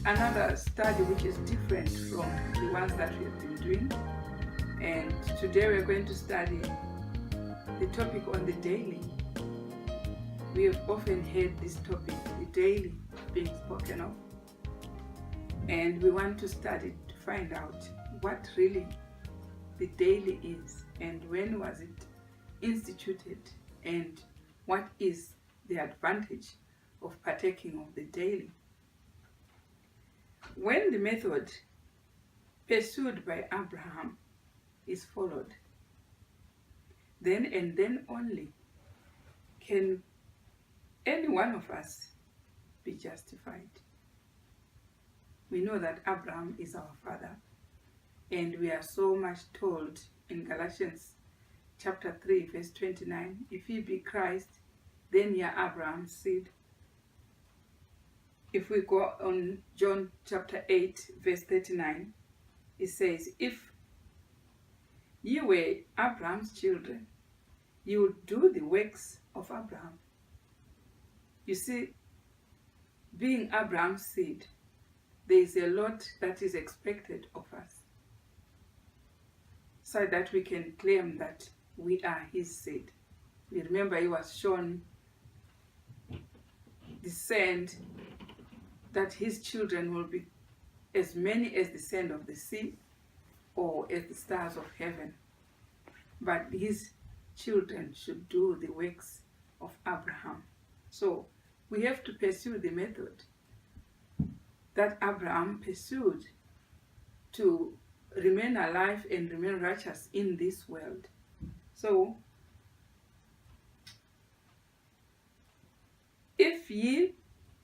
Another study which is different from the ones that we have been doing, and today we're going to study the topic on the daily. We have often heard this topic, the daily, being spoken of, and we want to study to find out what really the daily is and when was it instituted and what is the advantage of partaking of the daily. When the method pursued by Abraham is followed, then and then only can any one of us be justified. We know that Abraham is our father, and we are so much told in Galatians chapter 3 verse 29, if ye be Christ, then ye are Abraham's seed. If we go on John chapter 8 verse 39, it says, if ye were Abraham's children, you would do the works of Abraham. You see, being Abraham's seed, there is a lot that is expected of us, so that we can claim that we are his seed. We remember he was shown the sand, that his children will be as many as the sand of the sea or as the stars of heaven. But his children should do the works of Abraham. So we have to pursue the method that Abraham pursued to remain alive and remain righteous in this world. So if ye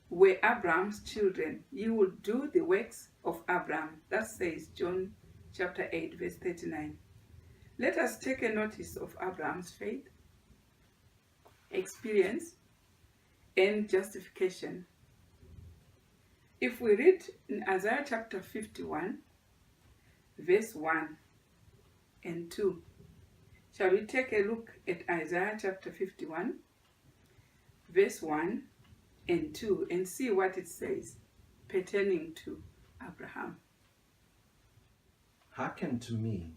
were Abraham's children, you will do the works of Abraham. That says John chapter 8 verse 39. Let us take a notice of Abraham's faith, experience, and justification. If we read in Isaiah chapter 51 verse 1 and 2, shall we take a look at Isaiah chapter 51 verse 1 and 2 and see what it says pertaining to Abraham. Hearken to me,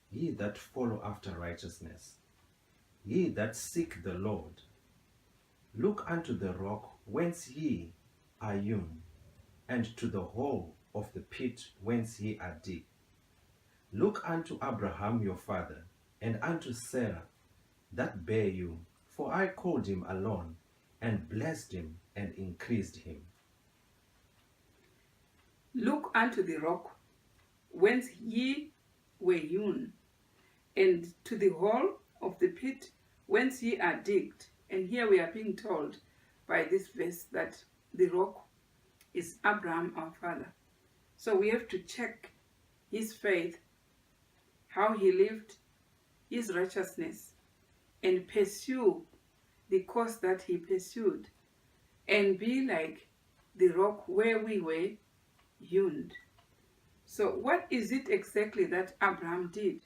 ye that follow after righteousness, ye that seek the Lord. Look unto the rock whence ye are hewn, and to the hole of the pit whence ye are digged. Look unto Abraham your father, and unto Sarah that bare you, for I called him alone, and blessed him, and increased him. Look unto the rock whence ye were hewn, and to the hole of the pit whence ye are digged. And here we are being told by this verse that the rock is Abraham our father. So we have to check his faith, how he lived, his righteousness, and pursue the course that he pursued, and be like the rock where we were hewn. So what is it exactly that Abraham did?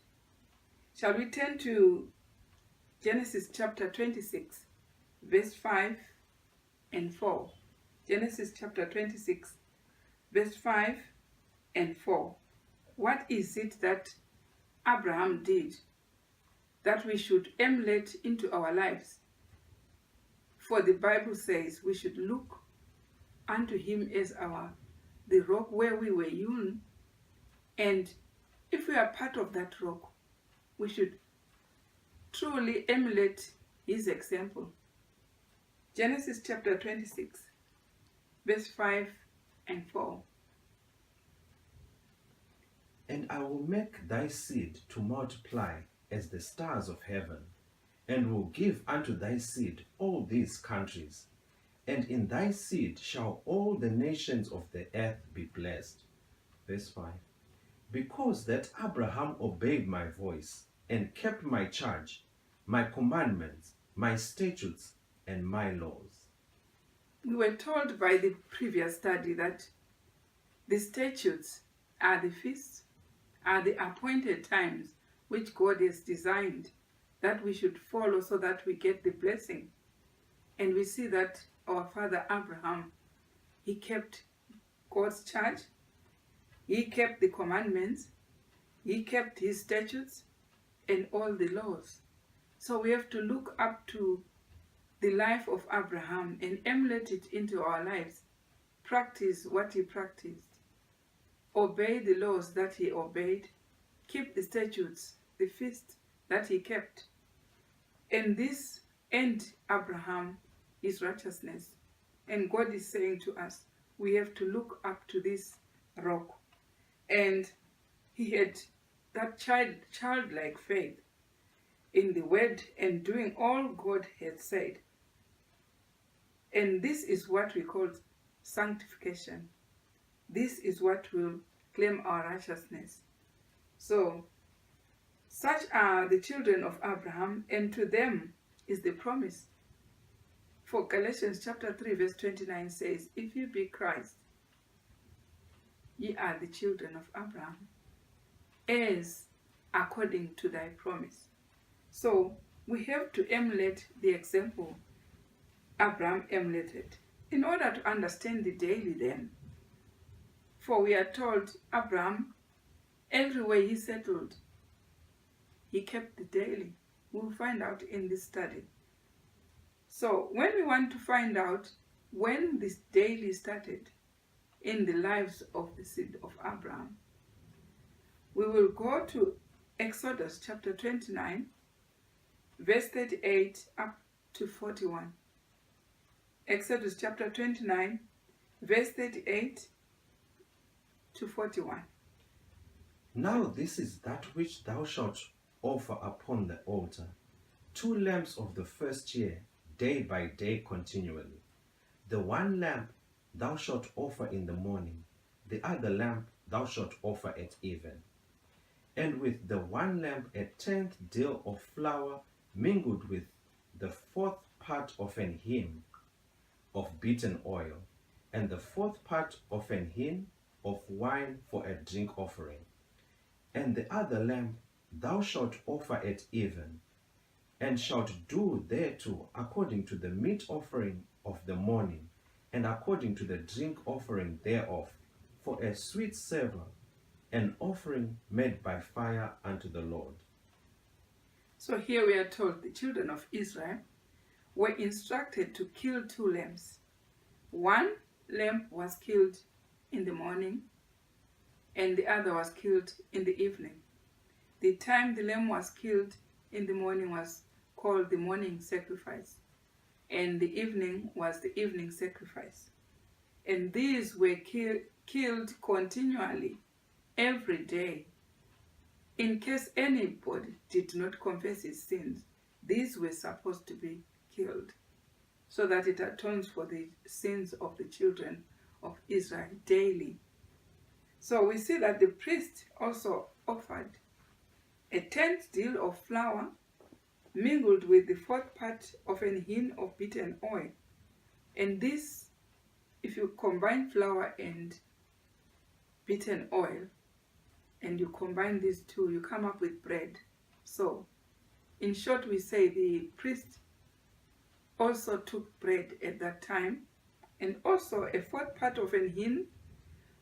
Shall we turn to Genesis chapter 26 verse 5 and 4. Genesis chapter 26 verse 5 and 4. What is it that Abraham did that we should emulate into our lives? For the Bible says we should look unto him as the rock where we were hewn, and if we are part of that rock, we should truly emulate his example. Genesis chapter 26 verse 5 and 4. And I will make thy seed to multiply as the stars of heaven, and will give unto thy seed all these countries, and in thy seed shall all the nations of the earth be blessed. Verse 5. Because that Abraham obeyed my voice, and kept my charge, my commandments, my statutes, and my laws. We were told by the previous study that the statutes are the feasts, are the appointed times which God has designed that we should follow so that we get the blessing. And we see that our father Abraham, he kept God's charge, he kept the commandments, he kept his statutes and all the laws. So we have to look up to the life of Abraham and emulate it into our lives. Practice what he practiced. Obey the laws that he obeyed. Keep the statutes, the feast that he kept. And this earned Abraham his righteousness. And God is saying to us, we have to look up to this rock. And he had that childlike faith in the word and doing all God had said. And this is what we call sanctification. This is what will claim our righteousness. So, such are the children of Abraham, and to them is the promise. For Galatians chapter 3 verse 29 says, if you be Christ, ye are the children of Abraham, as according to thy promise. So, we have to emulate the example Abraham emulated in order to understand the daily then. For we are told Abraham, everywhere he settled, he kept the daily. We'll find out in this study. So when we want to find out when this daily started in the lives of the seed of Abraham, we will go to Exodus chapter 29, verse 38 up to 41. Exodus chapter 29, verse 38 to 41. Now this is that which thou shalt offer upon the altar, 2 lambs of the first year, day by day continually. The one lamb thou shalt offer in the morning, the other lamb thou shalt offer at even. And with the one lamb a 10th deal of flour mingled with the 4th part of an hin of beaten oil, and the 4th part of an hin of wine for a drink offering. And the other lamb thou shalt offer at even, and shalt do thereto according to the meat offering of the morning, and according to the drink offering thereof, for a sweet savour, an offering made by fire unto the Lord. So here we are told the children of Israel were instructed to kill 2 lambs. One lamb was killed in the morning, and the other was killed in the evening. The time the lamb was killed in the morning was called the morning sacrifice, and the evening was the evening sacrifice. And these were killed continually every day. In case anybody did not confess his sins, these were supposed to be killed, so that it atones for the sins of the children of Israel daily. So we see that the priest also offered a 10th deal of flour mingled with the 4th part of an hin of beaten oil. And this, if you combine flour and beaten oil, and you combine these two, you come up with bread. So, in short, we say the priest also took bread at that time, and also a 4th part of an hin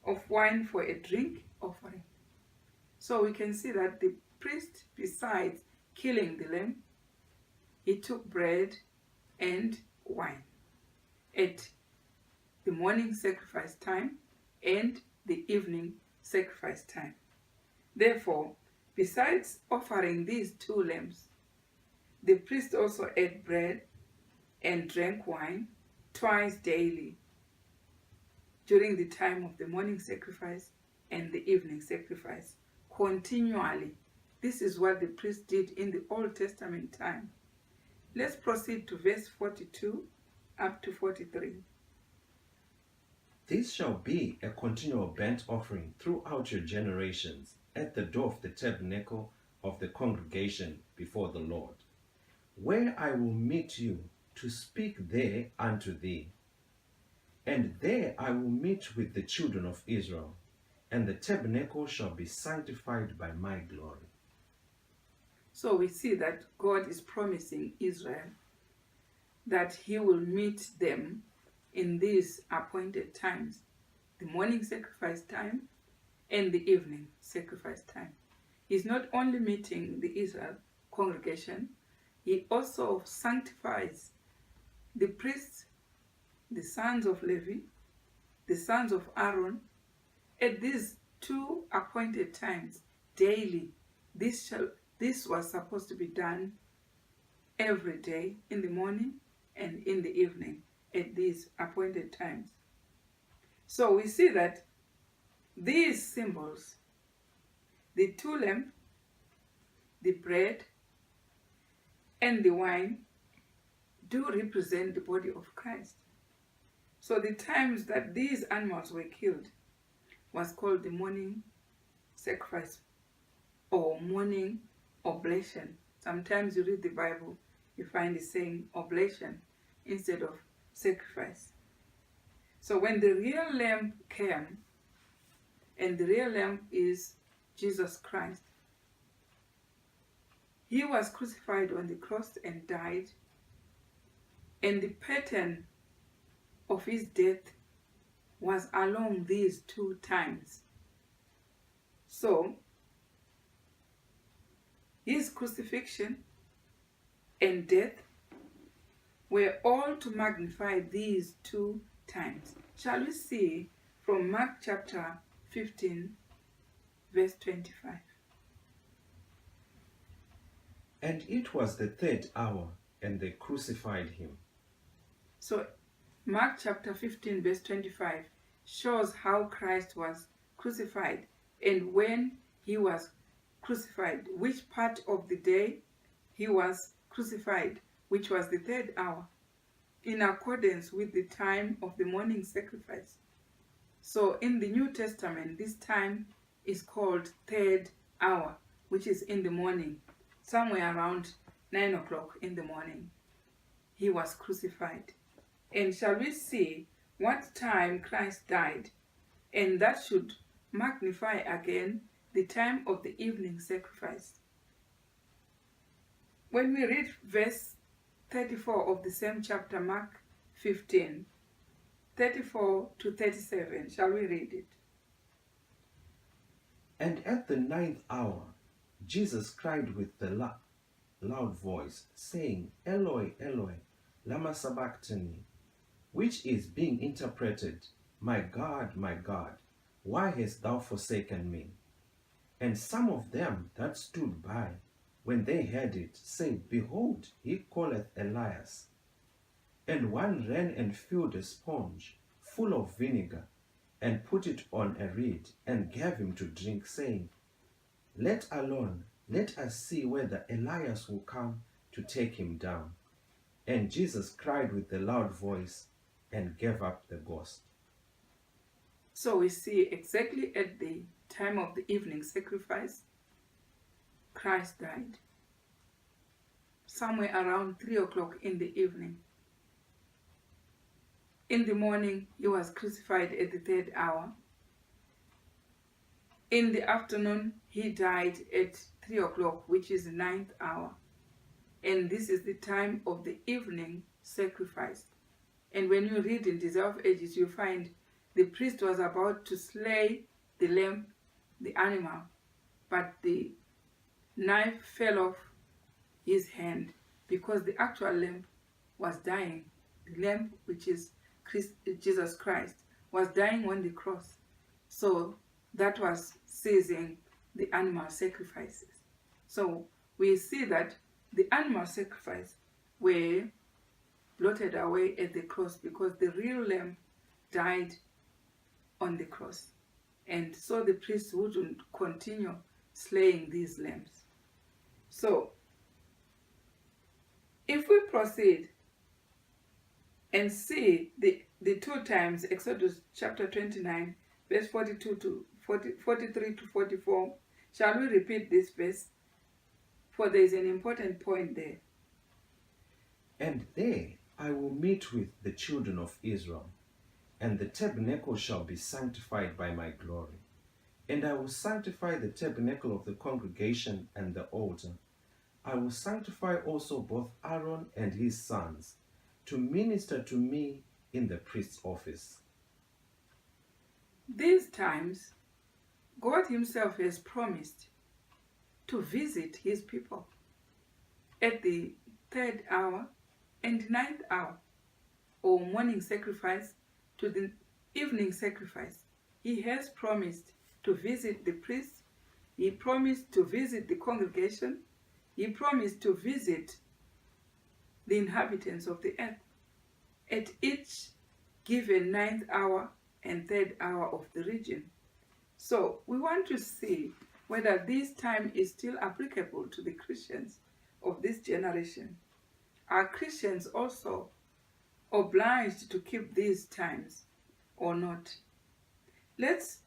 of wine for a drink offering. So we can see that the priest, besides killing the lamb, he took bread and wine at the morning sacrifice time and the evening sacrifice time. Therefore, besides offering these 2 lambs, the priest also ate bread and drank wine twice daily during the time of the morning sacrifice and the evening sacrifice, continually. This is what the priest did in the Old Testament time. Let's proceed to verse 42 up to 43. This shall be a continual burnt offering throughout your generations at the door of the tabernacle of the congregation before the Lord, where I will meet you to speak there unto thee. And there I will meet with the children of Israel, and the tabernacle shall be sanctified by my glory. So we see that God is promising Israel that he will meet them in these appointed times, the morning sacrifice time and the evening sacrifice time. He's not only meeting the Israel congregation, he also sanctifies the priests, the sons of Levi, the sons of Aaron, at these two appointed times daily. This was supposed to be done every day, in the morning and in the evening, at these appointed times. So we see that these symbols, the two lamps, the bread, and the wine, do represent the body of Christ. So the times that these animals were killed was called the morning sacrifice or morning oblation. Sometimes you read the Bible, you find it saying oblation instead of sacrifice. So when the real lamb came, and the real lamb is Jesus Christ, he was crucified on the cross and died, and the pattern of his death was along these two times. So his crucifixion and death were all to magnify these two times. Shall we see from Mark chapter 15, verse 25? And it was the third hour, and they crucified him. So Mark chapter 15, verse 25 shows how Christ was crucified, and when he was crucified, which part of the day he was crucified, which was the third hour, in accordance with the time of the morning sacrifice. So in the New Testament, this time is called third hour, which is in the morning, somewhere around 9 o'clock in the morning. He was crucified. And shall we see what time Christ died? And that should magnify again the time of the evening sacrifice. When we read verse 34 of the same chapter, Mark 15, 34 to 37, shall we read it? And at the 9th hour, Jesus cried with the loud voice, saying, Eloi, Eloi, lama sabachthani, which is being interpreted, my God, why hast thou forsaken me? And some of them that stood by, when they heard it, said, Behold, he calleth Elias. And one ran and filled a sponge full of vinegar, and put it on a reed, and gave him to drink, saying, Let alone, let us see whether Elias will come to take him down. And Jesus cried with a loud voice, and gave up the ghost. So we see exactly at the time of the evening sacrifice, Christ died. Somewhere around 3 o'clock in the evening. In the morning, he was crucified at the third hour. In the afternoon, he died at 3 o'clock, which is the 9th hour. And this is the time of the evening sacrifice. And when you read in Desire of Ages, you find the priest was about to slay the lamb, the animal, but the knife fell off his hand because the actual lamb was dying. The lamb, which is Jesus Christ, was dying on the cross. So that was ceasing the animal sacrifices. So we see that the animal sacrifice were blotted away at the cross because the real lamb died on the cross. And so the priests wouldn't continue slaying these lambs. So, if we proceed and see the two times, Exodus chapter 29, verse 42 to 43 to 44, shall we repeat this verse? For there is an important point there. And there I will meet with the children of Israel, and the tabernacle shall be sanctified by my glory. And I will sanctify the tabernacle of the congregation and the altar. I will sanctify also both Aaron and his sons, to minister to me in the priest's office. These times, God himself has promised to visit his people at the 3rd hour and 9th hour, or morning sacrifice to the evening sacrifice. He has promised to visit the priests. He promised to visit the congregation. He promised to visit the inhabitants of the earth at each given 9th hour and 3rd hour of the region. So we want to see whether this time is still applicable to the Christians of this generation. Are Christians also obliged to keep these times or not? Let's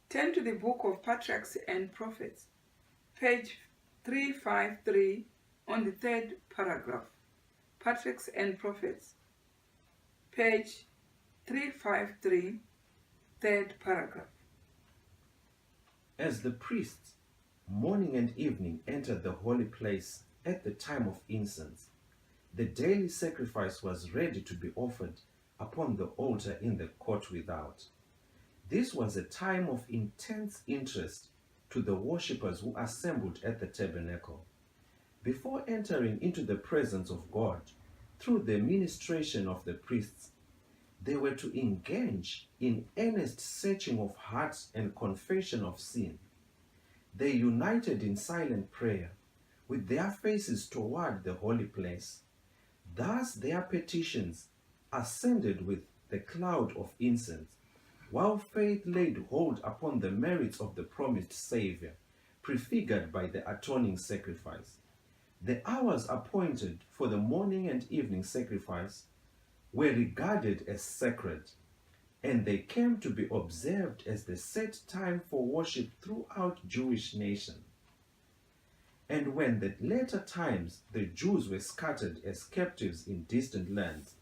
turn to the book of Patriarchs and Prophets, page 353 on the 3rd paragraph. Patriarchs and Prophets, page 353, 3rd paragraph. As the priests, morning and evening, entered the holy place at the time of incense, the daily sacrifice was ready to be offered upon the altar in the court without. This was a time of intense interest to the worshippers who assembled at the tabernacle. Before entering into the presence of God through the ministration of the priests, they were to engage in earnest searching of hearts and confession of sin. They united in silent prayer with their faces toward the holy place. Thus their petitions ascended with the cloud of incense, while faith laid hold upon the merits of the promised Savior, prefigured by the atoning sacrifice. The hours appointed for the morning and evening sacrifice were regarded as sacred, and they came to be observed as the set time for worship throughout Jewish nation. And when the later times the Jews were scattered as captives in distant lands,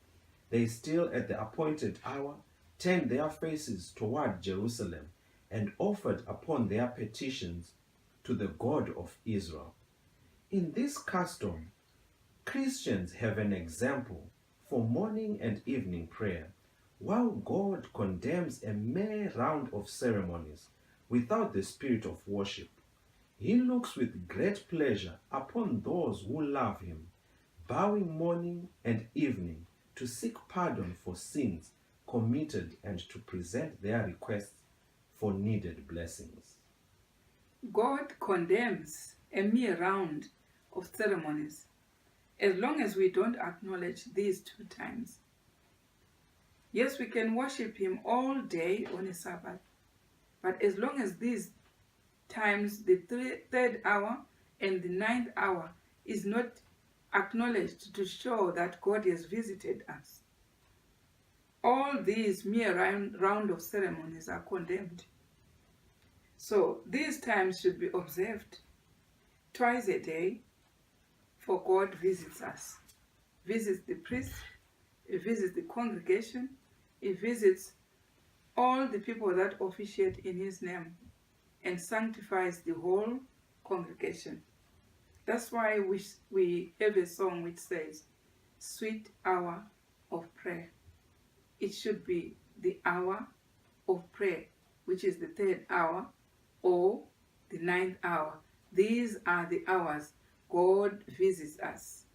they still at the appointed hour turned their faces toward Jerusalem and offered upon their petitions to the God of Israel. In this custom, Christians have an example for morning and evening prayer, while God condemns a mere round of ceremonies without the spirit of worship. He looks with great pleasure upon those who love him, bowing morning and evening to seek pardon for sins committed and to present their requests for needed blessings. God condemns a mere round of ceremonies as long as we don't acknowledge these two times. Yes, we can worship him all day on a Sabbath, but as long as these times, the 3rd hour and the 9th hour, is not acknowledged to show that God has visited us, all these mere round of ceremonies are condemned. So these times should be observed twice a day, for God visits us. Visits the priest, he visits the congregation, he visits all the people that officiate in his name, and sanctifies the whole congregation. That's why we have a song which says, "Sweet hour of prayer." It should be the hour of prayer, which is the 3rd hour or the 9th hour. These are the hours God visits us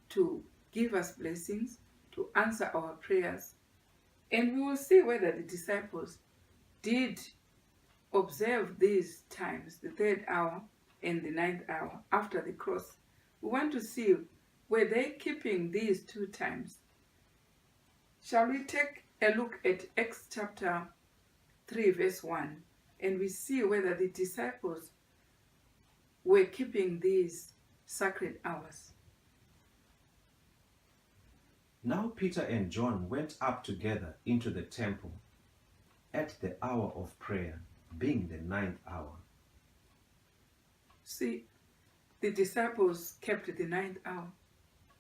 to give us blessings, to answer our prayers. And we will see whether the disciples did observe these times, the 3rd hour and the 9th hour after the cross. We want to see, were they keeping these two times? Shall we take a look at Acts chapter 3 verse 1, and we see whether the disciples were keeping these sacred hours. Now Peter and John went up together into the temple at the hour of prayer, being the 9th hour. See, the disciples kept the 9th hour,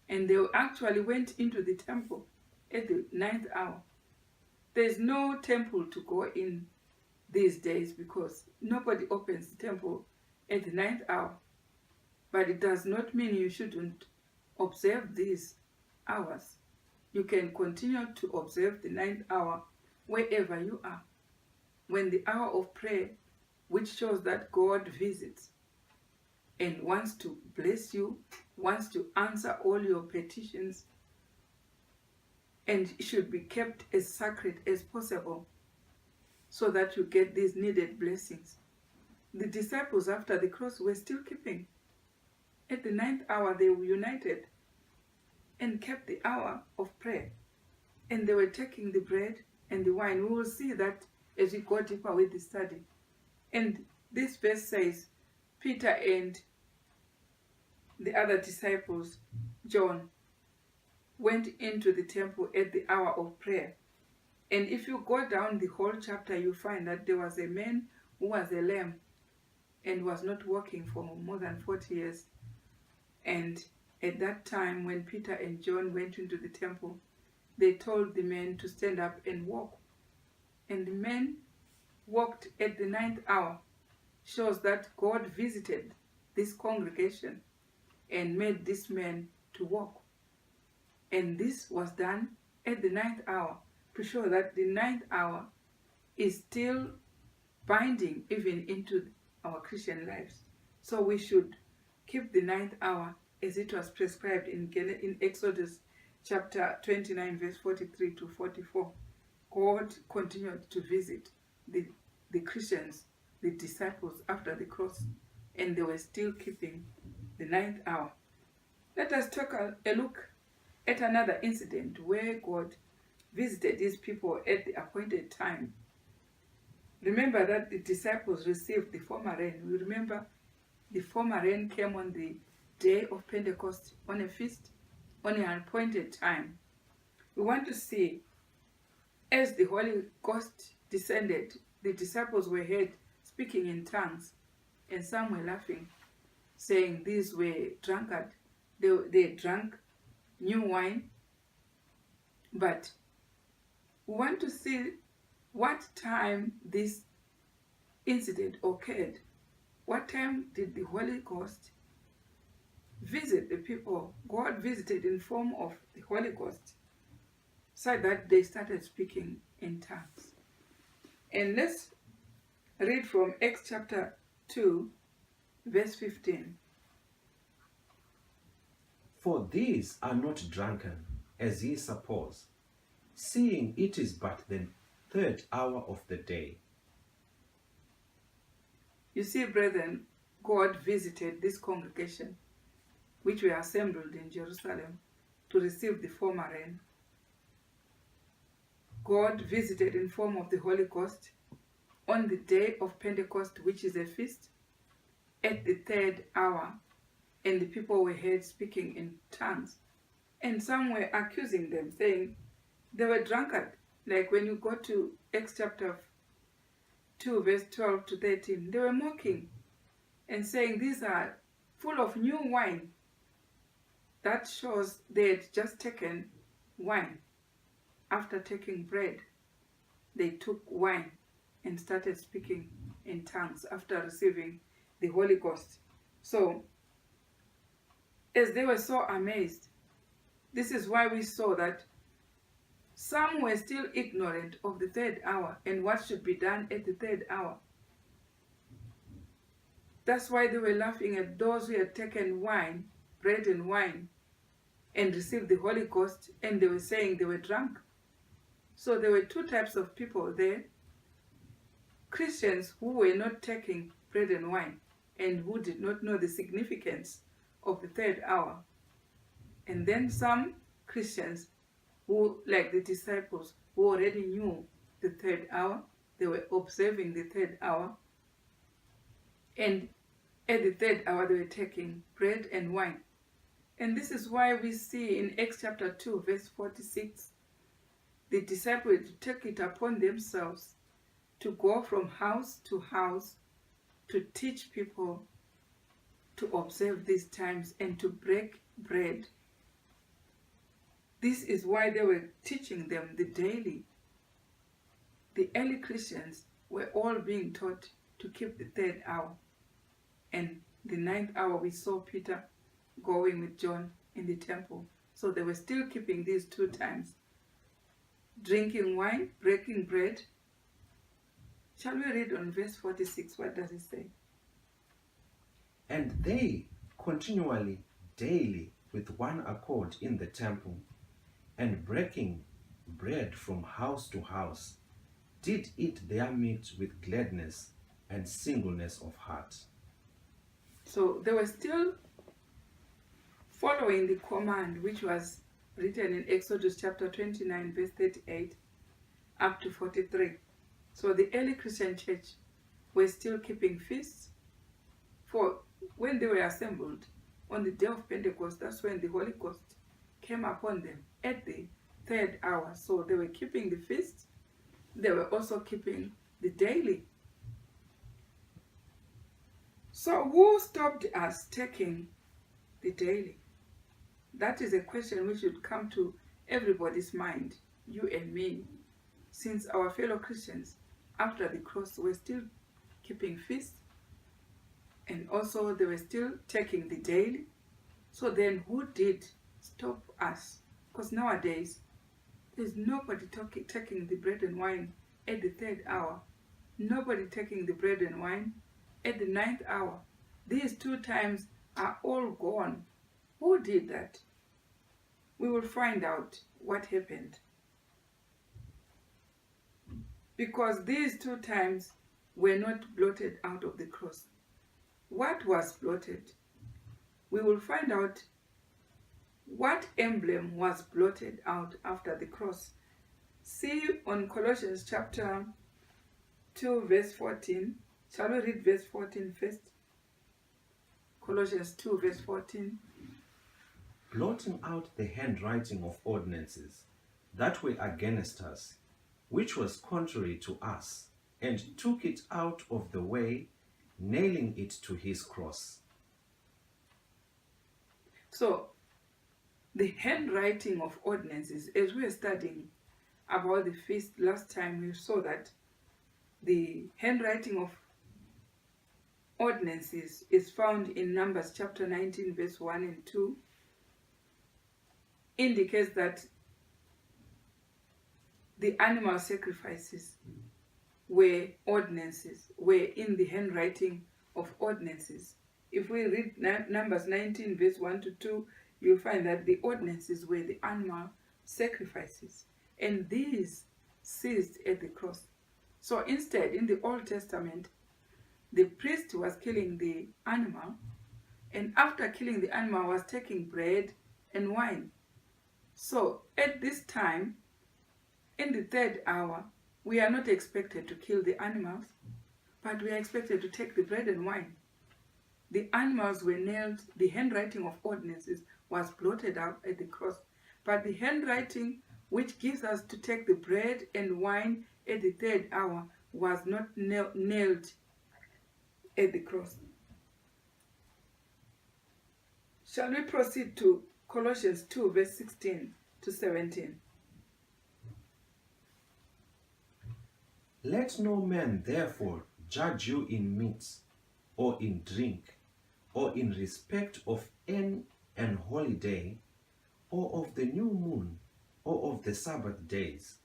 and they actually went into the temple at the 9th hour. There's no temple to go in these days because nobody opens the temple at the 9th hour. But it does not mean you shouldn't observe these hours. You can continue to observe the 9th hour wherever you are. When the hour of prayer, which shows that God visits and wants to bless you, wants to answer all your petitions, and should be kept as sacred as possible so that you get these needed blessings. The disciples after the cross were still keeping. At the 9th hour, they were united and kept the hour of prayer. And they were taking the bread and the wine. We will see that as we go deeper with the study. And this verse says, Peter and the other disciples, John, went into the temple at the hour of prayer. And if you go down the whole chapter, you find that there was a man who was a lame and was not walking for more than 40 years. And at that time, when Peter and John went into the temple, they told the man to stand up and walk. And the man walked at the 9th hour. Shows that God visited this congregation and made this man to walk. And this was done at the 9th hour to show that the 9th hour is still binding even into our Christian lives. So we should keep the 9th hour as it was prescribed in Exodus chapter 29 verse 43 to 44. God continued to visit the Christians, the disciples after the cross, and they were still keeping the 9th hour. Let us take a look at another incident where God visited these people at the appointed time. Remember that the disciples received the former rain. We remember the former rain came on the day of Pentecost, on a feast, on an appointed time. We want to see, as the Holy Ghost descended, the disciples were heard speaking in tongues, and some were laughing, saying these were drunkard. They drank new wine. But we want to see what time this incident occurred. What time did the Holy Ghost visit the people? God visited in form of the Holy Ghost, so that they started speaking in tongues. And let's read from Acts chapter 2, verse 15. For these are not drunken, as ye suppose, seeing it is but the 3rd hour of the day. You see, brethren, God visited this congregation, which were assembled in Jerusalem to receive the former rain. God visited in form of the Holy Ghost on the day of Pentecost, which is a feast, at the 3rd hour, and the people were heard speaking in tongues. And some were accusing them, saying they were drunkard. Like when you go to Acts chapter 2, verse 12 to 13, they were mocking and saying these are full of new wine. That shows they had just taken wine. After taking bread, they took wine and started speaking in tongues after receiving the Holy Ghost. So, as they were so amazed, this is why we saw that some were still ignorant of the 3rd hour and what should be done at the 3rd hour. That's why they were laughing at those who had taken wine, bread and wine, and received the Holy Ghost, and they were saying they were drunk. So there were two types of people there. Christians who were not taking bread and wine and who did not know the significance of the 3rd hour. And then some Christians who, like the disciples, who already knew the 3rd hour, they were observing the 3rd hour. And At the third hour, they were taking bread and wine. And this is why we see in Acts chapter 2, verse 46, the disciples take it upon themselves to go from house to house to teach people to observe these times and to break bread. This is why they were teaching them the daily. The early Christians were all being taught to keep the third hour. And the ninth hour, we saw Peter going with John in the temple. So they were still keeping these two times. Drinking wine, breaking bread. Shall we read on verse 46? What does it say? And they continually, daily, with one accord in the temple, and breaking bread from house to house, did eat their meat with gladness and singleness of heart. So they were still following the command which was written in Exodus chapter 29, verse 38 up to 43. So the early Christian church were still keeping feasts. For when they were assembled on the day of Pentecost, that's when the Holy Ghost came upon them at the third hour. So they were keeping the feast. They were also keeping the daily. So who stopped us taking the daily? That is a question which should come to everybody's mind, you and me, since our fellow Christians after the cross were still keeping feast, and also they were still taking the daily. So then who did stop us? Because nowadays there's nobody taking the bread and wine at the third hour, nobody taking the bread and wine at the ninth hour. These two times are all gone. Who did that? We will find out what happened. Because these two times were not blotted out of the cross. What was blotted? We will find out what emblem was blotted out after the cross. See on Colossians chapter 2, verse 14. Shall we read verse 14 first? Colossians 2, verse 14. Blotting out the handwriting of ordinances that were against us, which was contrary to us, and took it out of the way, nailing it to his cross. So, the handwriting of ordinances, as we were studying about the feast last time, we saw that the handwriting of ordinances is found in Numbers chapter 19, verse 1 and 2, indicates that the animal sacrifices were ordinances, were in the handwriting of ordinances. If we read Numbers 19, verse 1 to 2, you'll find that the ordinances were the animal sacrifices, and these ceased at the cross. So instead, in the Old Testament, the priest was killing the animal, and after killing the animal was taking bread and wine. So at this time, in the third hour, we are not expected to kill the animals, but we are expected to take the bread and wine. The animals were nailed, the handwriting of ordinances was blotted out at the cross, but the handwriting which gives us to take the bread and wine at the third hour was not nailed at the cross. Shall we proceed to Colossians 2, verse 16 to 17? Let no man therefore judge you in meat, or in drink, or in respect of an holy day, or of the new moon, or of the Sabbath days,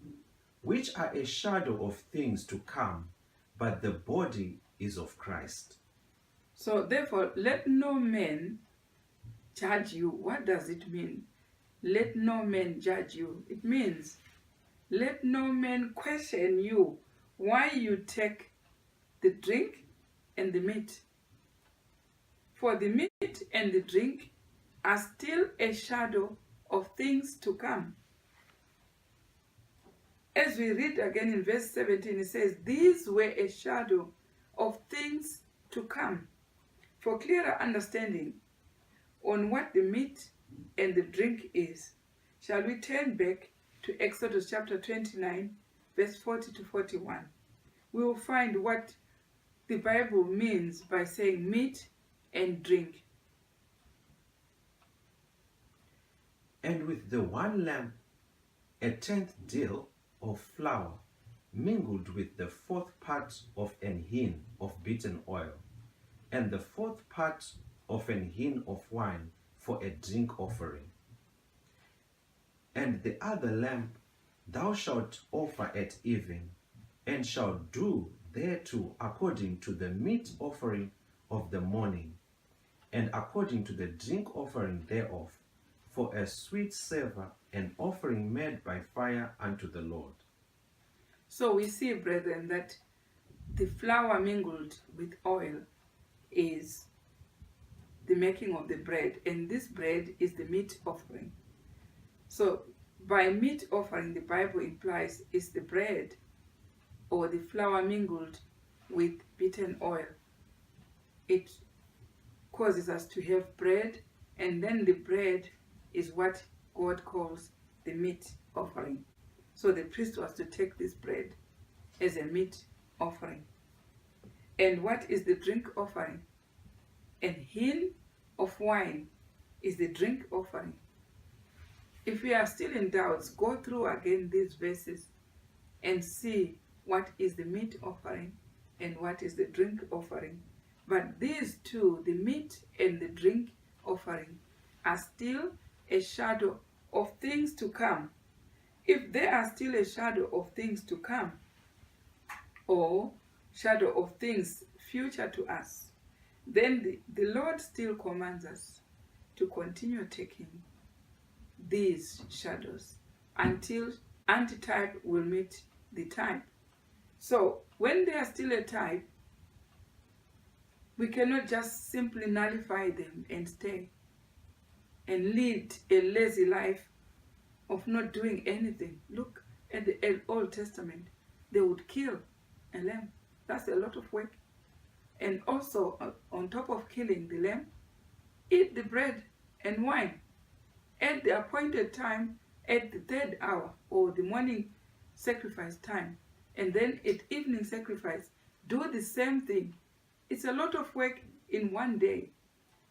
which are a shadow of things to come, but the body is of Christ. So therefore, let no man judge you. What does it mean? Let no man judge you. It means let no man question you why you take the drink and the meat. For the meat and the drink are still a shadow of things to come. As we read again in verse 17, it says, these were a shadow of things to come. For clearer understanding on what the meat and the drink is, shall we turn back to Exodus chapter 29, verse 40 to 41. We will find what the Bible means by saying meat and drink. And with the one lamb, a tenth deal of flour, mingled with the fourth part of an hin of beaten oil, and the fourth part of an hin of wine for a drink offering. And the other lamb thou shalt offer at even, and shalt do thereto according to the meat offering of the morning, and according to the drink offering thereof, for a sweet savour, an offering made by fire unto the Lord. So we see, brethren, that the flour mingled with oil is the making of the bread, and this bread is the meat offering. So by meat offering, the Bible implies is the bread or the flour mingled with beaten oil. It causes us to have bread, and then the bread is what God calls the meat offering. So the priest was to take this bread as a meat offering. And what is the drink offering? An hin of wine is the drink offering. If we are still in doubts, go through again these verses and see what is the meat offering and what is the drink offering. But these two, the meat and the drink offering, are still a shadow of things to come. If they are still a shadow of things to come, or shadow of things future to us, then the Lord still commands us to continue taking these shadows until antitype will meet the type. So when they are still a type, we cannot just simply nullify them and stay and lead a lazy life of not doing anything. Look at the Old Testament. They would kill a lamb. That's a lot of work. And also, on top of killing the lamb, eat the bread and wine at the appointed time, at the third hour, or the morning sacrifice time, and then at evening sacrifice, do the same thing. It's a lot of work in one day.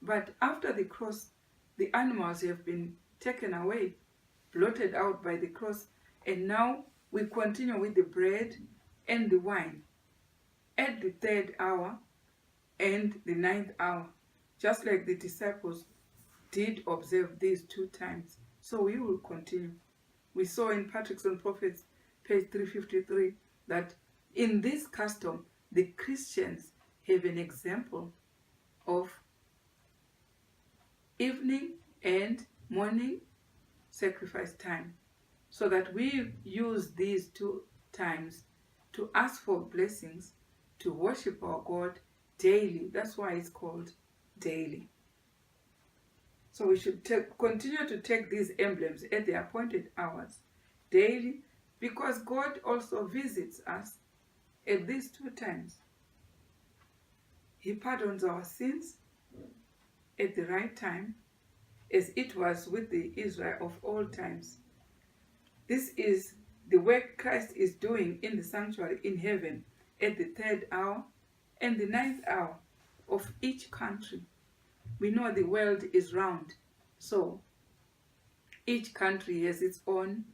But after the cross, the animals have been taken away, blotted out by the cross, and now we continue with the bread and the wine at the third hour and the ninth hour, just like the disciples did observe these 2 times. So we will continue. We saw in Patrick's and Prophets, page 353, that in this custom, the Christians have an example of evening and morning sacrifice time, so that we use these 2 times to ask for blessings, to worship our God daily. That's why it's called daily. So we should continue to take these emblems at the appointed hours daily, because God also visits us at these 2 times. He pardons our sins at the right time, as it was with the Israel of all times. This is the work Christ is doing in the sanctuary in heaven at the 3rd hour and the 9th hour of each country. We know the world is round, so each country has its own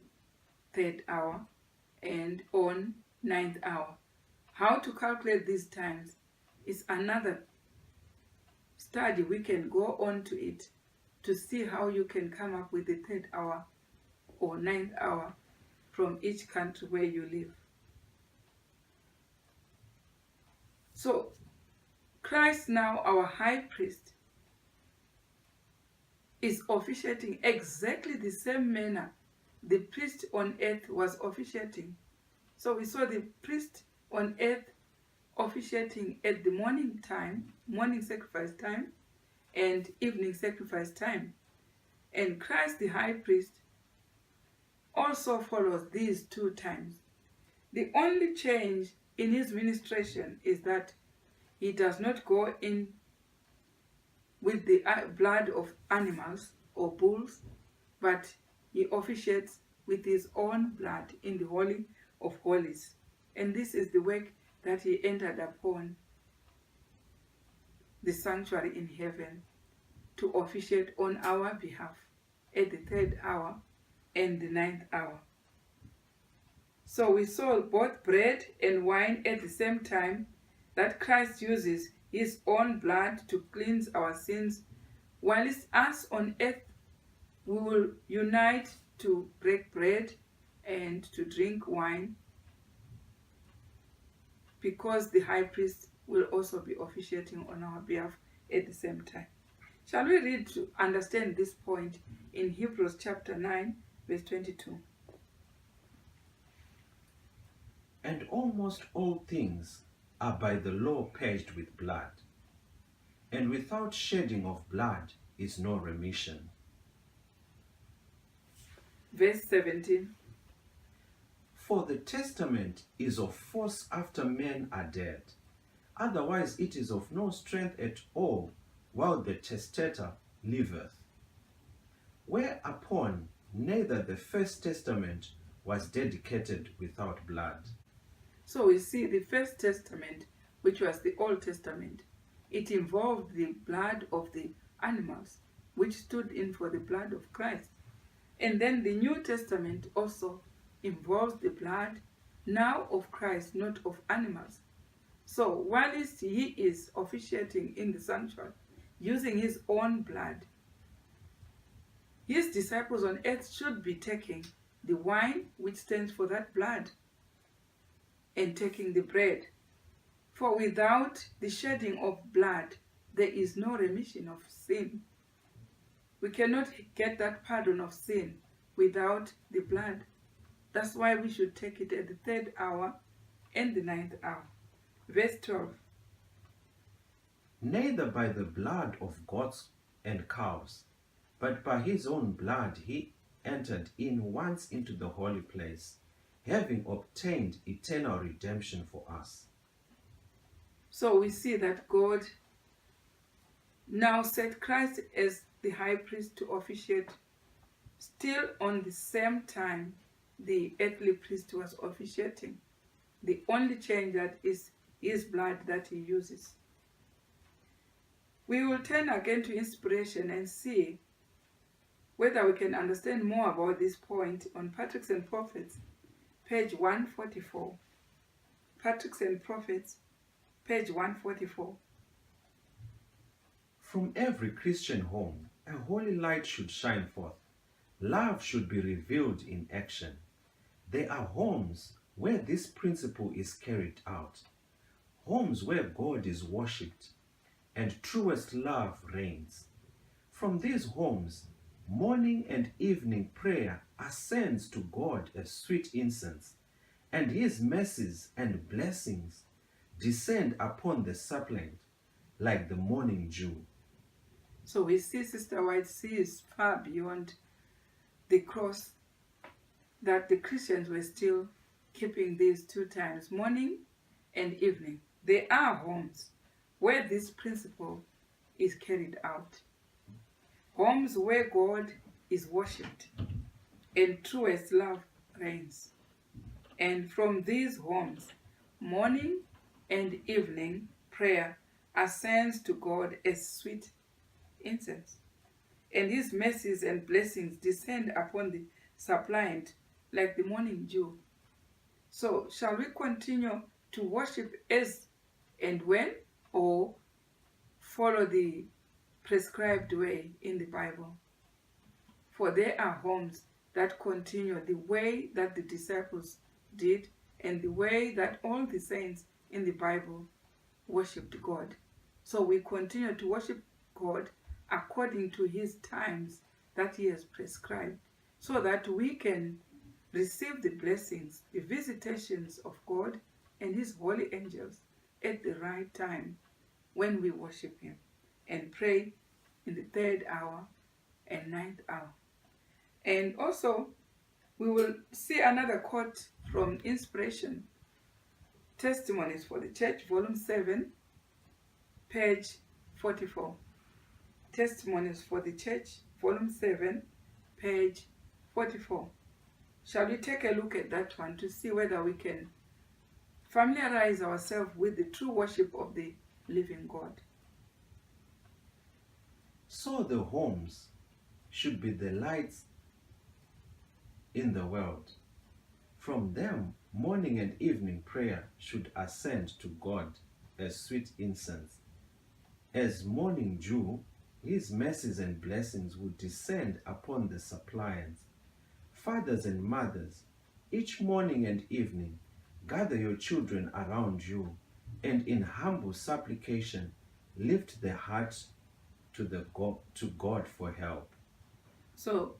3rd hour and own 9th hour. How to calculate these times is another study. We can go on to it to see how you can come up with the 3rd hour or 9th hour from each country where you live. So Christ, now our high priest, is officiating exactly the same manner the priest on earth was officiating. So we saw the priest on earth officiating at the morning time, morning sacrifice time, and evening sacrifice time. And Christ the high priest also follows these 2 times. The only change in his ministration is that he does not go in with the blood of animals or bulls, but he officiates with his own blood in the Holy of Holies. And this is the work that he entered upon the sanctuary in heaven to officiate on our behalf at the 3rd hour and the 9th hour. So we saw both bread and wine at the same time, that Christ uses his own blood to cleanse our sins, whilst us on earth we will unite to break bread and to drink wine, because the high priest will also be officiating on our behalf at the same time. Shall we read to understand this point in Hebrews chapter 9, verse 22? And almost all things are by the law purged with blood, and without shedding of blood is no remission. Verse 17. For the testament is of force after men are dead, otherwise it is of no strength at all while the testator liveth. Whereupon neither the first testament was dedicated without blood. So we see the first testament, which was the Old Testament, it involved the blood of the animals, which stood in for the blood of Christ. And then the New Testament also involves the blood now of Christ, not of animals. So whilst he is officiating in the sanctuary, using his own blood, his disciples on earth should be taking the wine, which stands for that blood, and taking the bread. For without the shedding of blood, there is no remission of sin. We cannot get that pardon of sin without the blood. That's why we should take it at the 3rd hour and the 9th hour. Verse 12. Neither by the blood of goats and cows, but by his own blood he entered in once into the holy place, having obtained eternal redemption for us. So we see that God now set Christ as the high priest to officiate. Still on the same time the earthly priest was officiating. The only change that is his blood that he uses. We will turn again to inspiration and see whether we can understand more about this point on Patriarchs and Prophets, page 144. Patriarchs and Prophets, page 144. From every Christian home, a holy light should shine forth. Love should be revealed in action. There are homes where this principle is carried out, homes where God is worshipped and truest love reigns. From these homes, morning and evening prayer ascends to God as sweet incense, and his mercies and blessings descend upon the suppliant like the morning dew. So we see Sister White sees far beyond the cross, that the Christians were still keeping these 2 times, morning and evening. There are homes where this principle is carried out. Homes where God is worshipped and truest love reigns. And from these homes, morning and evening prayer ascends to God as sweet incense. And his mercies and blessings descend upon the suppliant like the morning dew. So shall we continue to worship as and when, or follow the prescribed way in the Bible? For there are homes that continue the way that the disciples did and the way that all the saints in the Bible worshipped God. So we continue to worship God according to his times that he has prescribed, so that we can receive the blessings, the visitations of God and his holy angels at the right time when we worship him and pray in the 3rd hour and 9th hour. And also we will see another quote from Inspiration, Testimonies for the Church, volume 7, page 44. Testimonies for the Church, Volume 7, page 44. Shall we take a look at that one to see whether we can familiarize ourselves with the true worship of the living God? So the homes should be the lights in the world. From them, morning and evening prayer should ascend to God as sweet incense. As morning dew, his mercies and blessings would descend upon the suppliants. Fathers and mothers, each morning and evening, gather your children around you, and in humble supplication, lift their hearts to God for help. So,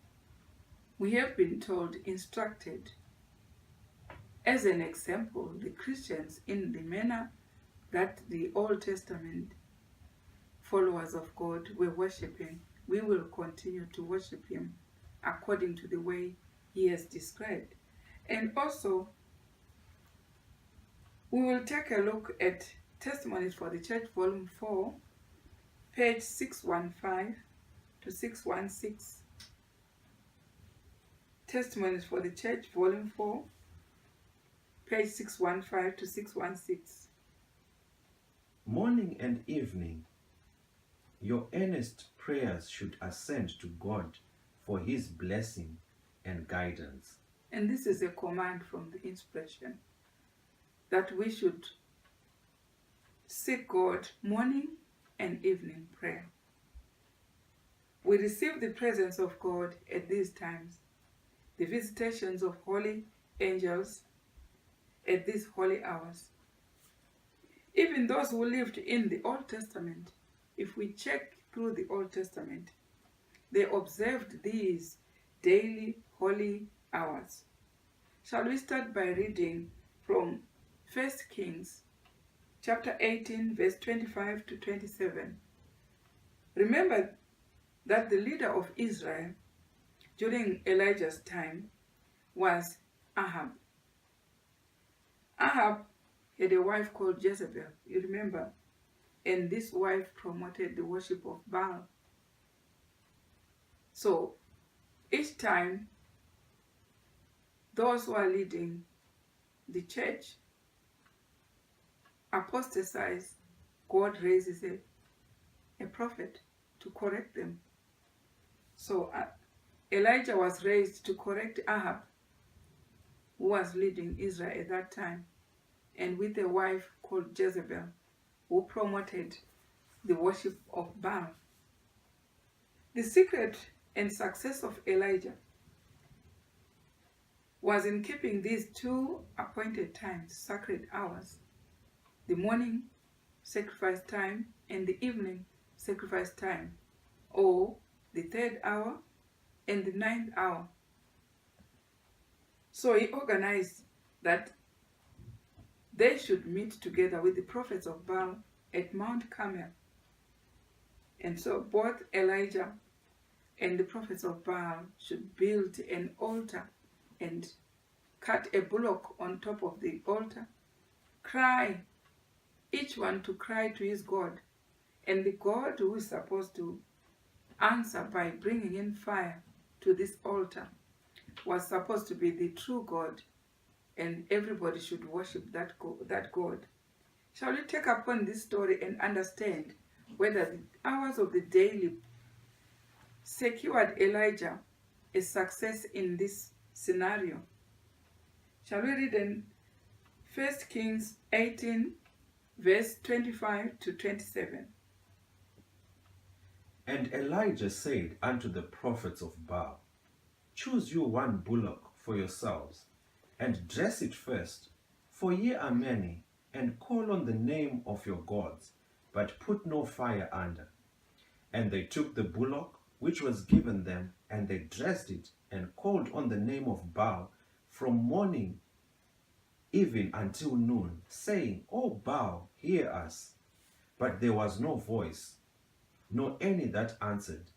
we have been told, instructed, as an example, the Christians in the manner that the Old Testament followers of God were worshipping. We will continue to worship him according to the way he has described. And also, we will take a look at Testimonies for the Church, Volume 4, page 615 to 616. Testimonies for the Church, Volume 4, page 615 to 616. Morning and evening, your earnest prayers should ascend to God for his blessing and guidance. And this is a command from the inspiration that we should seek God morning and evening prayer. We receive the presence of God at these times, the visitations of holy angels at these holy hours. Even those who lived in the Old Testament, if we check through the Old Testament, they observed these daily holy hours. Shall we start by reading from 1 Kings chapter 18, verse 25 to 27. Remember that the leader of Israel during Elijah's time was Ahab. Ahab had a wife called Jezebel, you remember, and this wife promoted the worship of Baal. So each time those who are leading the church apostatize, God raises a prophet to correct them. So Elijah was raised to correct Ahab, who was leading Israel at that time, and with a wife called Jezebel, who promoted the worship of Baal. The secret and success of Elijah was in keeping these two appointed times, sacred hours, the morning sacrifice time and the evening sacrifice time, or the third hour and the ninth hour. So he organized that they should meet together with the prophets of Baal at Mount Carmel. And so both Elijah and the prophets of Baal should build an altar and cut a bullock on top of the altar, cry, each one to cry to his God. And the God who is supposed to answer by bringing in fire to this altar was supposed to be the true God, and everybody should worship that God. Shall we take upon this story and understand whether the hours of the daily secured Elijah a success in this scenario? Shall we read in 1 Kings 18, verse 25 to 27? And Elijah said unto the prophets of Baal, Choose you one bullock for yourselves, and dress it first, for ye are many, and call on the name of your gods, but put no fire under. And they took the bullock which was given them, and they dressed it, and called on the name of Baal from morning even until noon, saying, O Baal, hear us. But there was no voice, nor any that answered.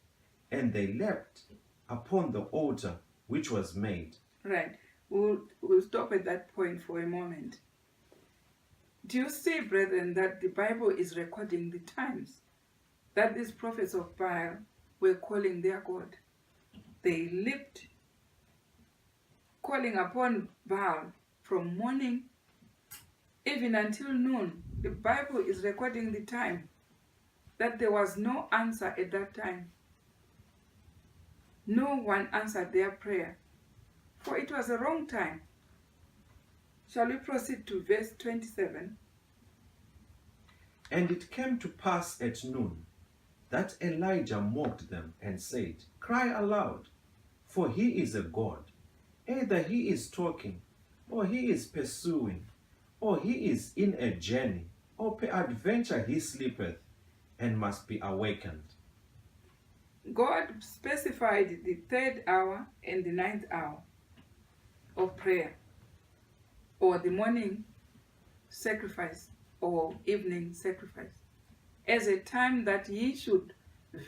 And they leapt upon the altar which was made. Right. We'll stop at that point for a moment. Do you see, brethren, that the Bible is recording the times that these prophets of Baal were calling their God. They lived calling upon Baal from morning even until noon. The Bible is recording the time that there was no answer at that time. No one answered their prayer, for it was a wrong time. Shall we proceed to verse 27? And it came to pass at noon that Elijah mocked them and said, Cry aloud, for he is a god. Either he is talking, or he is pursuing, or he is in a journey, or peradventure he sleepeth, and must be awakened. God specified the 3rd hour and the 9th hour of prayer, or the morning sacrifice or evening sacrifice, as a time that he should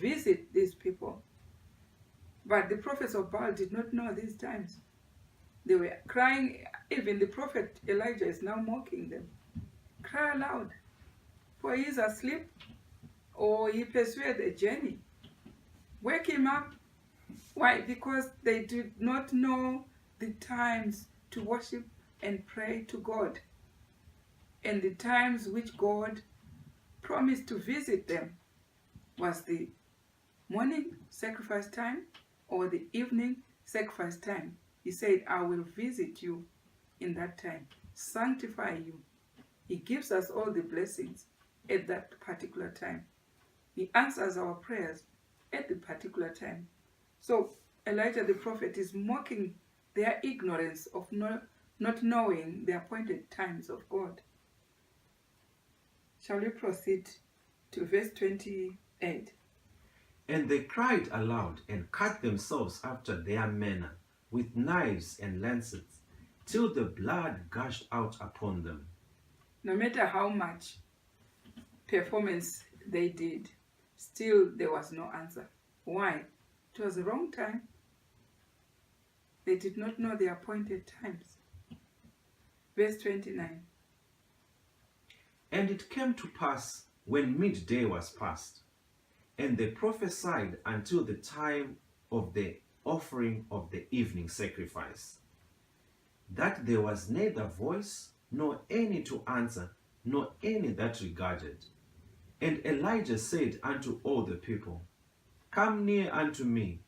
visit these people. But the prophets of Baal did not know these times. They were crying. Even the prophet Elijah is now mocking them. Cry aloud, for he is asleep, or he pursued a journey. Wake him up. Why? Because they did not know the times to worship and pray to God, and the times which God promised to visit them was the morning sacrifice time or the evening sacrifice time. He said, I will visit you in that time, sanctify you. He gives us all the blessings at that particular time. He answers our prayers at the particular time. So Elijah the prophet is mocking their ignorance of not knowing the appointed times of God. Shall we proceed to verse 28? And they cried aloud and cut themselves after their manner with knives and lances, till the blood gushed out upon them. No matter how much performance they did, still there was no answer. Why? It was the wrong time. They did not know the appointed times. Verse 29. And it came to pass, when midday was past, and they prophesied until the time of the offering of the evening sacrifice, that there was neither voice, nor any to answer, nor any that regarded. And Elijah said unto all the people, Come near unto me.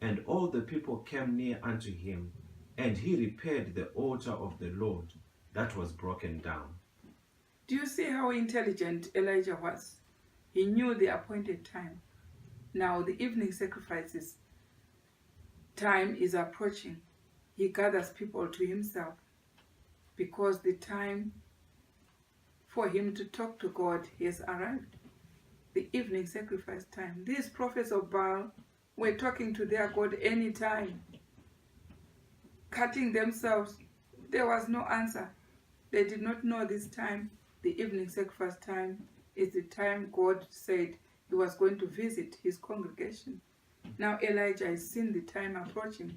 And all the people came near unto him, and he repaired the altar of the Lord that was broken down. Do you see how intelligent Elijah was? He knew the appointed time. Now the evening sacrifices time is approaching. He gathers people to himself because the time for him to talk to God has arrived. The evening sacrifice time. These prophets of Baal were talking to their God anytime, cutting themselves. There was no answer. They did not know this time. The evening sacrifice time is the time God said he was going to visit his congregation. Now Elijah has seen the time approaching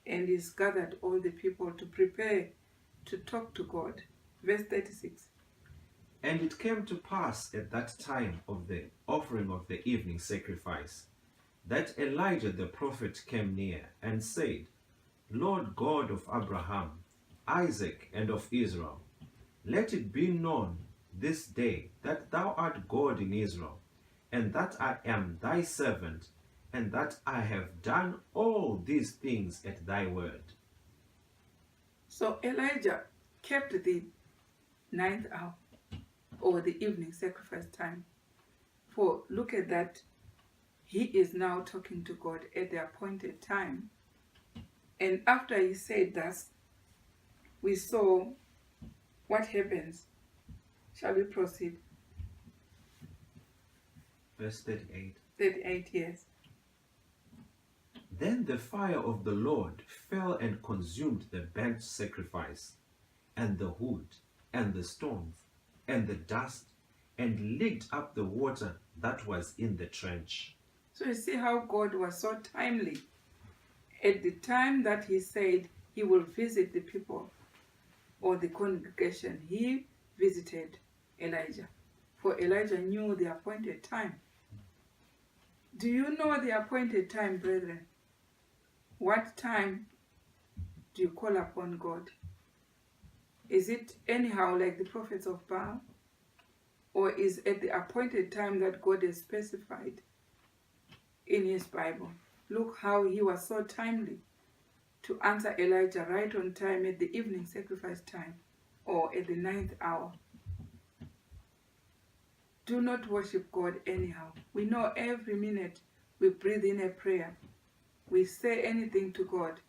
and he's gathered all the people to prepare to talk to God. Verse 36. And it came to pass at that time of the offering of the evening sacrifice, that Elijah the prophet came near and said, Lord God of Abraham, Isaac, and of Israel, let it be known this day that thou art God in Israel, and that I am thy servant, and that I have done all these things at thy word. So Elijah kept the 9th hour, or the evening sacrifice time. For look at that, he is now talking to God at the appointed time. And after he said that, we saw what happens. Shall we proceed? Verse 38. 38, yes. Then the fire of the Lord fell and consumed the burnt sacrifice, and the wood, and the stones, and the dust, and licked up the water that was in the trench. So you see how God was so timely. At the time that he said he will visit the people or the congregation, he visited Elijah. For Elijah knew the appointed time. Do you know the appointed time, brethren? What time do you call upon God? Is it anyhow like the prophets of Baal? Or is at the appointed time that God has specified in his Bible? Look how he was so timely to answer Elijah right on time at the evening sacrifice time or at the 9th hour. Do not worship God anyhow. We know every minute we breathe in a prayer. We say anything to God.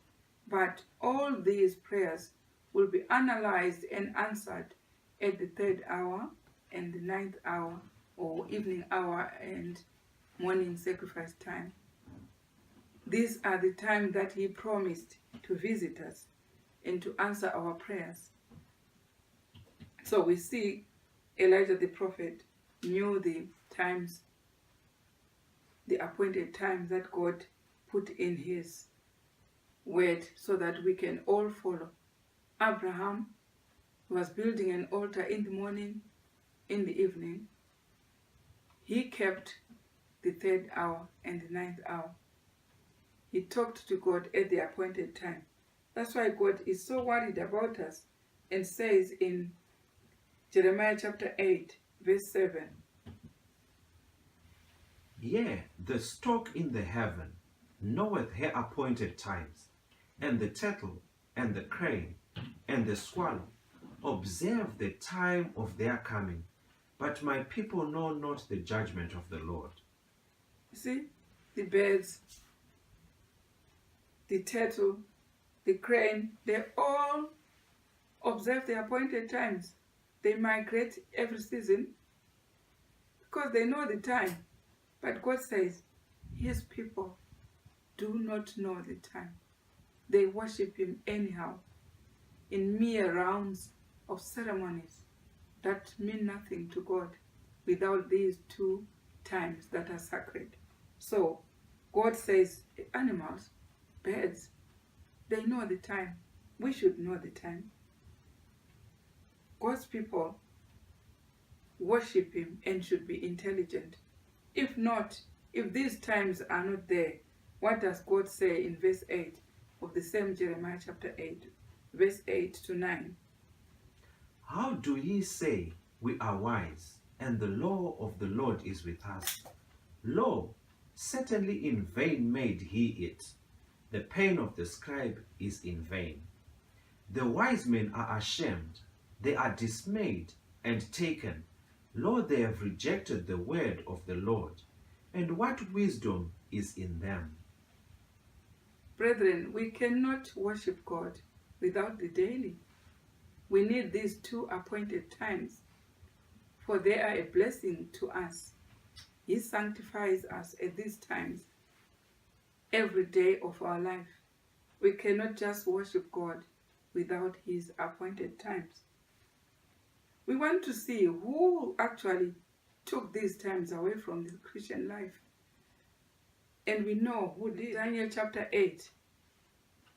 But all these prayers will be analyzed and answered at the 3rd hour and the 9th hour or evening hour and morning sacrifice time. These are the time that he promised to visit us and to answer our prayers. So we see Elijah the prophet knew the times, the appointed times that God put in his word so that we can all follow. Abraham was building an altar in the morning, in the evening. He kept the 3rd hour and the 9th hour. He talked to God at the appointed time. That's why God is so worried about us and says in Jeremiah chapter 8, verse 7, Yea, the stork in the heaven knoweth her appointed times, and the turtle, and the crane, and the swallow observe the time of their coming, but my people know not the judgment of the Lord. You see, the birds, the turtle, the crane, they all observe the appointed times. They migrate every season because they know the time. But God says, his people do not know the time. They worship him anyhow, in mere rounds of ceremonies that mean nothing to God without these 2 times that are sacred. So God says, animals, birds, they know the time. We should know the time. God's people worship him and should be intelligent. If not, if these times are not there, what does God say in verse 8 of the same Jeremiah chapter 8, verse 8 to 9? How do ye say, we are wise, and the law of the Lord is with us? Lo, certainly in vain made he it. The pain of the scribe is in vain. The wise men are ashamed, they are dismayed and taken. Lo, they have rejected the word of the Lord, and what wisdom is in them? Brethren, we cannot worship God without the daily. We need these 2 appointed times, for they are a blessing to us. He sanctifies us at these times every day of our life. We cannot just worship God without his appointed times. We want to see who actually took these times away from the Christian life. And we know who did. Daniel chapter 8,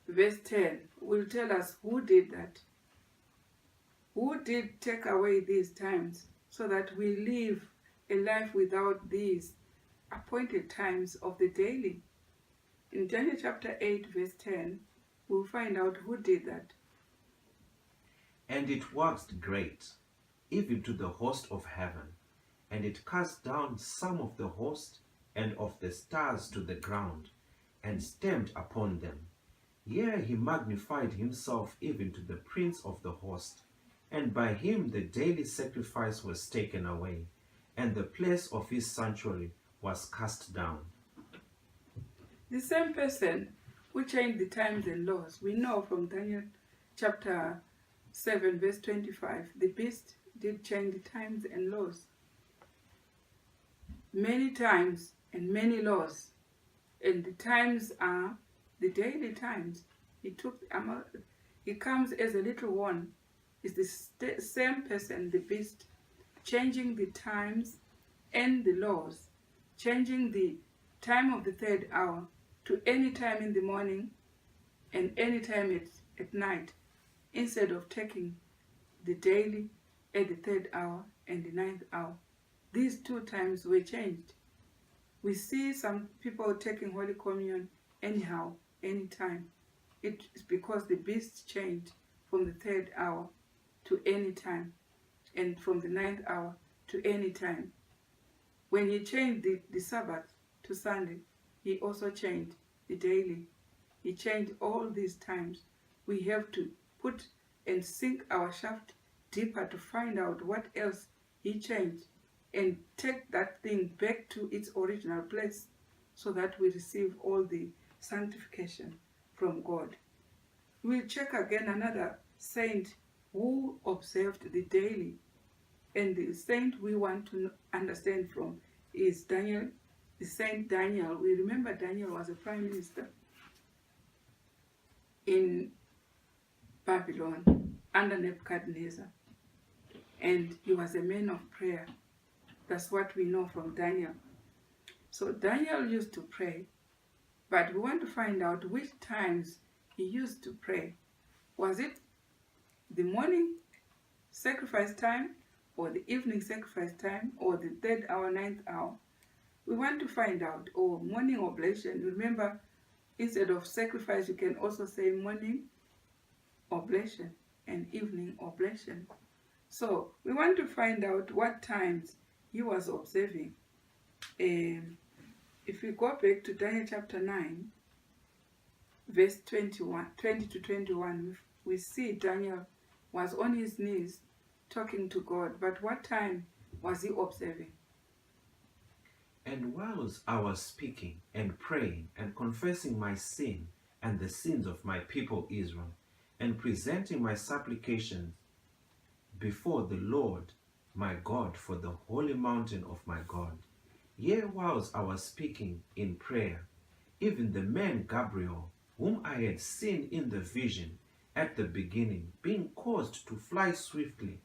verse 10 will tell us who did that. Who did take away these times so that we live a life without these appointed times of the daily. In Daniel chapter 8, verse 10, we'll find out who did that. And it waxed great, even to the host of heaven, and it cast down some of the host and of the stars to the ground, and stamped upon them. Yea, he magnified himself even to the prince of the host, and by him the daily sacrifice was taken away, and the place of his sanctuary was cast down. The same person who changed the times and laws, we know from Daniel chapter 7, verse 25, the beast did change the times and laws. Many times and many laws, and the times are the daily times. He comes as a little one. It's the same person, the beast, changing the times and the laws, changing the time of the 3rd hour to any time in the morning and any time at night, instead of taking the daily at the 3rd hour and the 9th hour. These 2 times were changed. We see some people taking Holy Communion anyhow, anytime. It is because the beast changed from the 3rd hour to any time, and from the 9th hour to any time. When he changed the Sabbath to Sunday, he also changed the daily. He changed all these times. We have to put and sink our shaft deeper to find out what else he changed and take that thing back to its original place so that we receive all the sanctification from God. We'll check again another saint who observed the daily. And the saint we want to understand from is Daniel, the Saint Daniel. We remember Daniel was a prime minister in Babylon under Nebuchadnezzar. And he was a man of prayer. That's what we know from Daniel. So Daniel used to pray, but we want to find out which times he used to pray. Was it the morning sacrifice time, or the evening sacrifice time, or the 3rd hour, 9th hour? We want to find out. Or morning oblation. Remember, instead of sacrifice, you can also say morning oblation and evening oblation. So we want to find out what times he was observing. If we go back to Daniel chapter 9, verse 20 to 21, we see Daniel was on his knees talking to God. But what time was he observing? And whilst I was speaking and praying and confessing my sin and the sins of my people Israel, and presenting my supplications before the Lord my God for the holy mountain of my God, yea, whilst I was speaking in prayer, even the man Gabriel, whom I had seen in the vision at the beginning, being caused to fly swiftly,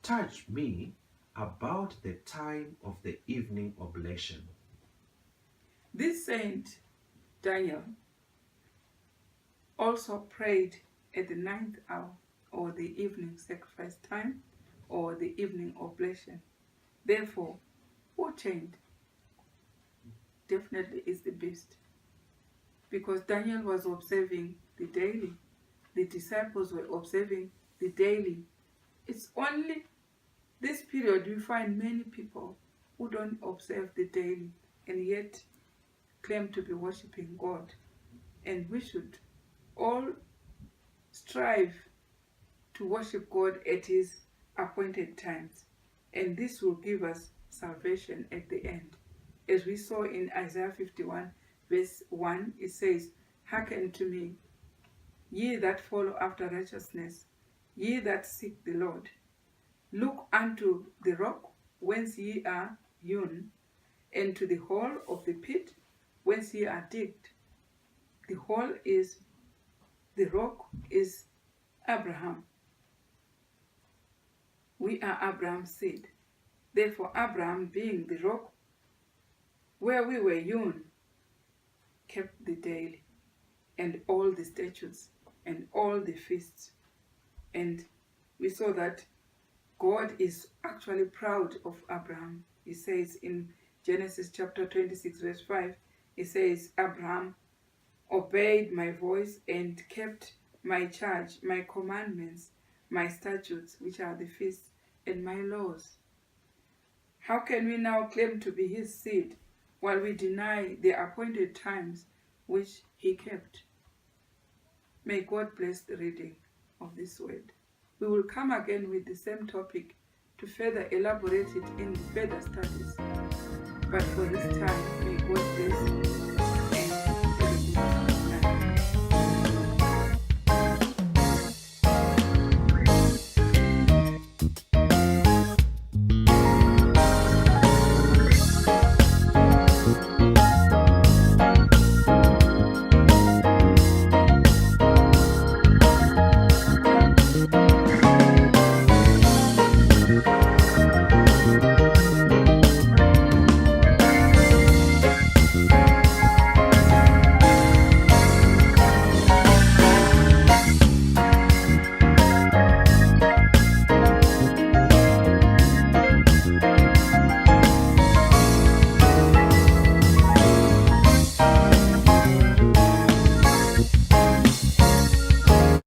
touched me about the time of the evening oblation. This saint Daniel also prayed at the 9th hour, or the evening sacrifice time, or the evening oblation. Therefore, who changed? Definitely is the beast. Because Daniel was observing the daily. The disciples were observing the daily. It's only this period we find many people who don't observe the daily and yet claim to be worshiping God. And we should all strive to worship God at his appointed times. And this will give us salvation at the end. As we saw in Isaiah 51 verse 1, it says, "Hearken to me, ye that follow after righteousness, ye that seek the Lord. Look unto the rock whence ye are hewn, and to the hole of the pit whence ye are digged." The hole is, the rock is Abraham. We are Abraham's seed. Therefore, Abraham, being the rock where we were hewn, kept the daily and all the statutes and all the feasts. And we saw that God is actually proud of Abraham. He says in Genesis chapter 26 verse 5, he says, "Abraham obeyed my voice and kept my charge, my commandments, my statutes, which are the feasts, and my laws." How can we now claim to be his seed while we deny the appointed times which he kept? May God bless the reading of this word. We will come again with the same topic to further elaborate it in further studies. But for this time, may God bless you.